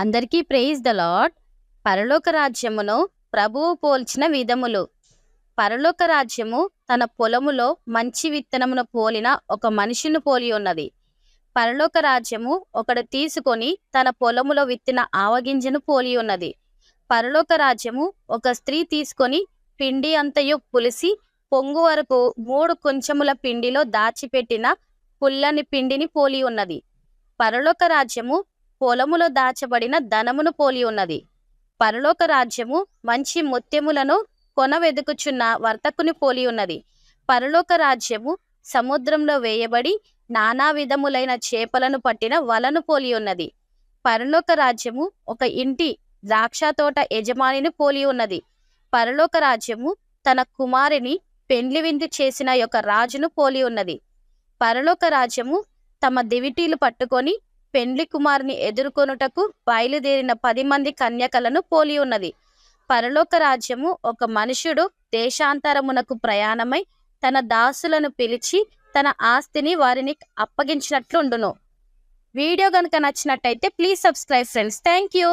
అందరికీ praise the lord. పరలోక రాజ్యమును ప్రభువు పోల్చిన విధములు. పరలోక రాజ్యము తన పొలములో మంచి విత్తనమును పోలిన ఒక మనిషిని పోలి ఉన్నది. పరలోక రాజ్యము ఒకడు తీసుకొని తన పొలములో విత్తిన ఆవగింజను పోలి ఉన్నది. పరలోక రాజ్యము ఒక స్త్రీ తీసుకొని పిండి అంతయు పులిసి పొంగు వరకు 3 కొంచెముల పిండిలో దాచిపెట్టిన పుల్లని పిండిని పోలి ఉన్నది. పరలోక రాజ్యము పొలములో దాచబడిన ధనమును పోలి ఉన్నది. పరలోక రాజ్యము మంచి ముత్యములను కొనవెదుకుచున్న వర్తకుని పోలి ఉన్నది. పరలోక రాజ్యము సముద్రంలో వేయబడి నానా విధములైన చేపలను పట్టిన వలను పోలి ఉన్నది. పరలోక రాజ్యము ఒక ఇంటి ద్రాక్ష తోట యజమానిని పోలి ఉన్నది. పరలోక రాజ్యము తన కుమారుని పెండ్లి విందు చేసిన యొక్క రాజును పోలి ఉన్నది. పరలోక రాజ్యము తమ దివిటీలు పట్టుకొని పెండ్లి కుమారుని ఎదుర్కొనుటకు బయలుదేరిన 10 మంది కన్యకలను పోలి ఉన్నది. పరలోక రాజ్యము ఒక మనుషుడు దేశాంతరమునకు ప్రయాణమై తన దాసులను పిలిచి తన ఆస్తిని వారిని అప్పగించినట్లుండును. వీడియో కనుక నచ్చినట్టయితే please subscribe friends. Thank you.